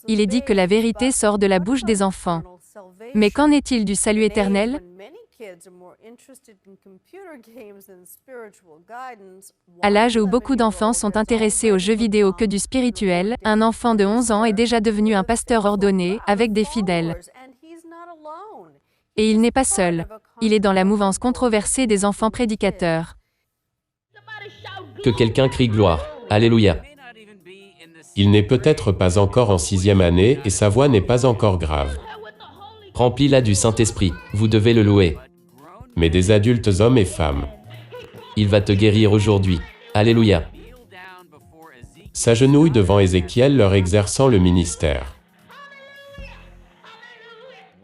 Il est dit que la vérité sort de la bouche des enfants. Mais qu'en est-il du salut éternel? À l'âge où beaucoup d'enfants sont intéressés aux jeux vidéo que du spirituel, un enfant de 11 ans est déjà devenu un pasteur ordonné, avec des fidèles. Et il n'est pas seul. Il est dans la mouvance controversée des enfants prédicateurs. Que quelqu'un crie gloire. Alléluia. Il n'est peut-être pas encore en 6e année et sa voix n'est pas encore grave. Remplis-la du Saint-Esprit. Vous devez le louer. Mais des adultes hommes et femmes. Il va te guérir aujourd'hui. Alléluia. S'agenouillent devant Ézéchiel leur exerçant le ministère.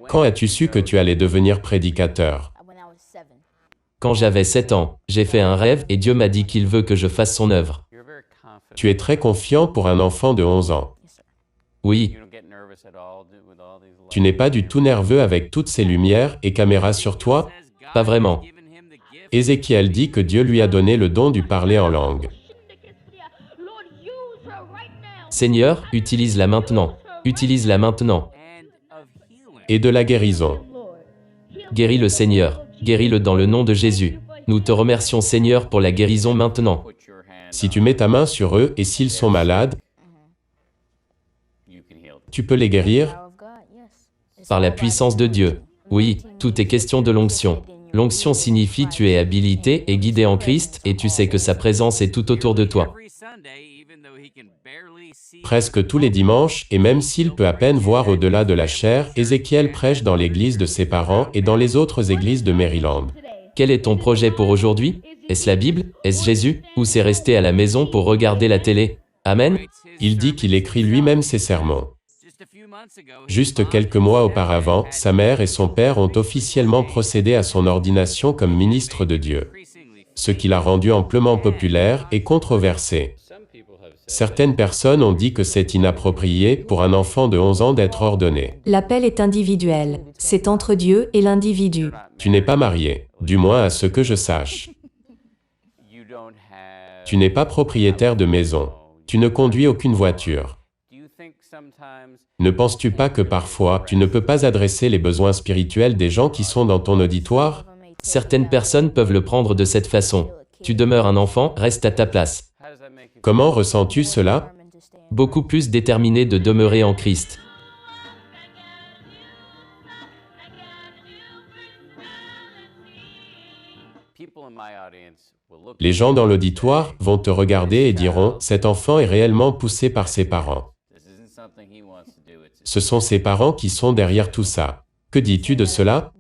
Quand as-tu su que tu allais devenir prédicateur? Quand j'avais 7 ans, j'ai fait un rêve et Dieu m'a dit qu'il veut que je fasse son œuvre. Tu es très confiant pour un enfant de 11 ans. Oui, Tu n'es pas du tout nerveux avec toutes ces lumières et caméras sur toi? pas vraiment. Ézéchiel dit que Dieu lui a donné le don du parler en langue. Seigneur, utilise-la maintenant. Utilise-la maintenant. Et de la guérison. Guéris le Seigneur. Guéris-le dans le nom de Jésus. Nous te remercions Seigneur pour la guérison maintenant. Si tu mets ta main sur eux et s'ils sont malades, tu peux les guérir? Par la puissance de Dieu. Oui, tout est question de l'onction. L'onction signifie tu es habilité et guidé en Christ et tu sais que sa présence est tout autour de toi. Presque tous les dimanches, et même s'il peut à peine voir au-delà de la chair, Ézéchiel prêche dans l'église de ses parents et dans les autres églises de Maryland. Quel est ton projet pour aujourd'hui? Est-ce la Bible? Est-ce Jésus? Ou c'est rester à la maison pour regarder la télé? Amen? Il dit qu'il écrit lui-même ses sermons. Juste quelques mois auparavant, sa mère et son père ont officiellement procédé à son ordination comme ministre de Dieu, ce qui l'a rendu amplement populaire et controversé. Certaines personnes ont dit que c'est inapproprié pour un enfant de 11 ans d'être ordonné. L'appel est individuel. C'est entre Dieu et l'individu. Tu n'es pas marié, du moins à ce que je sache. Tu n'es pas propriétaire de maison. Tu ne conduis aucune voiture. Ne penses-tu pas que parfois, tu ne peux pas adresser les besoins spirituels des gens qui sont dans ton auditoire? Certaines personnes peuvent le prendre de cette façon. Tu demeures un enfant, reste à ta place. Comment ressens-tu cela? Beaucoup plus déterminé de demeurer en Christ. Les gens dans l'auditoire vont te regarder et diront, cet enfant est réellement poussé par ses parents. Ce sont ses parents qui sont derrière tout ça. Que dis-tu de cela?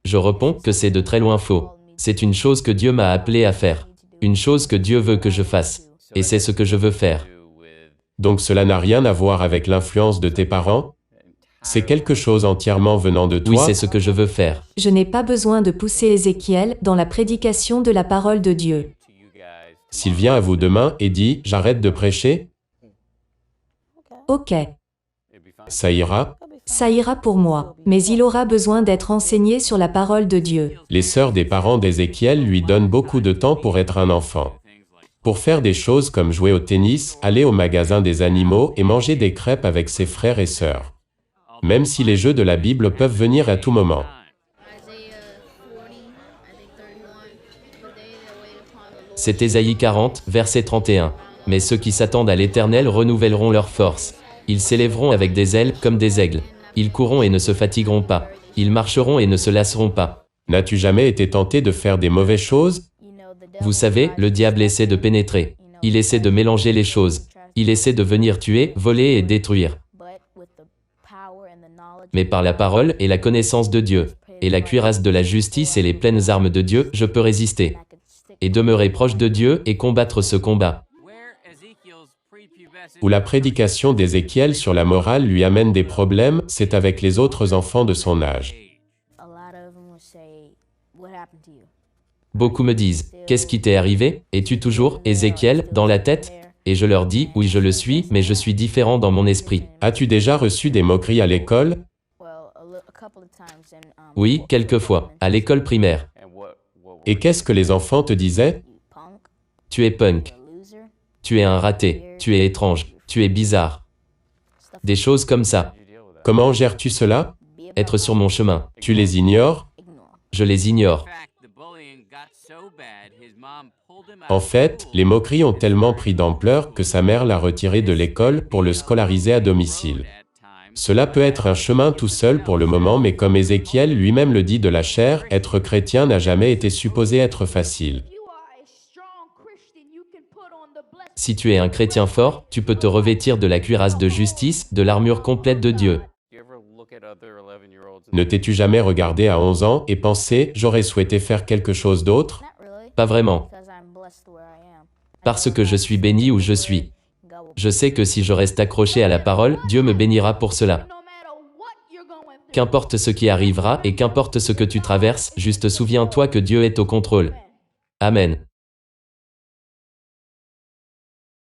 Je réponds que c'est de très loin faux. C'est une chose que Dieu m'a appelé à faire. Une chose que Dieu veut que je fasse. Et c'est ce que je veux faire. Donc cela n'a rien à voir avec l'influence de tes parents? C'est quelque chose entièrement venant de toi? Oui, c'est ce que je veux faire. Je n'ai pas besoin de pousser Ézéchiel dans la prédication de la parole de Dieu. S'il vient à vous demain et dit, j'arrête de prêcher, Ok, ça ira? ça ira pour moi, mais il aura besoin d'être enseigné sur la parole de Dieu. Les sœurs des parents d'Ézéchiel lui donnent beaucoup de temps pour être un enfant. Pour faire des choses comme jouer au tennis, aller au magasin des animaux et manger des crêpes avec ses frères et sœurs. Même si les jeux de la Bible peuvent venir à tout moment. C'est Ésaïe 40, verset 31. Mais ceux qui s'attendent à l'Éternel renouvelleront leurs forces. Ils s'élèveront avec des ailes comme des aigles. Ils courront et ne se fatigueront pas. Ils marcheront et ne se lasseront pas. N'as-tu jamais été tenté de faire des mauvaises choses? Vous savez, le diable essaie de pénétrer. Il essaie de mélanger les choses. Il essaie de venir tuer, voler et détruire. Mais par la parole et la connaissance de Dieu, et la cuirasse de la justice et les pleines armes de Dieu, je peux résister. Et demeurer proche de Dieu et combattre ce combat. Où la prédication d'Ézéchiel sur la morale lui amène des problèmes, c'est avec les autres enfants de son âge. Beaucoup me disent, qu'est-ce qui t'est arrivé? Es-tu toujours, Ézéchiel, dans la tête? Et je leur dis, oui je le suis, mais je suis différent dans mon esprit. As-tu déjà reçu des moqueries à l'école? Oui, quelquefois, à l'école primaire. Et qu'est-ce que les enfants te disaient? Tu es punk. Tu es un raté, tu es étrange, tu es bizarre. Des choses comme ça. Comment gères-tu cela? Être sur mon chemin. Tu les ignores? Je les ignore. En fait, les moqueries ont tellement pris d'ampleur que sa mère l'a retiré de l'école pour le scolariser à domicile. Cela peut être un chemin tout seul pour le moment, mais comme Ézéchiel lui-même le dit de la chair, être chrétien n'a jamais été supposé être facile. Si tu es un chrétien fort, tu peux te revêtir de la cuirasse de justice, de l'armure complète de Dieu. Ne t'es-tu jamais regardé à 11 ans et pensé « j'aurais souhaité faire quelque chose d'autre » ? Pas vraiment. Parce que je suis béni où je suis. Je sais que si je reste accroché à la parole, Dieu me bénira pour cela. Qu'importe ce qui arrivera et qu'importe ce que tu traverses, juste souviens-toi que Dieu est au contrôle. Amen.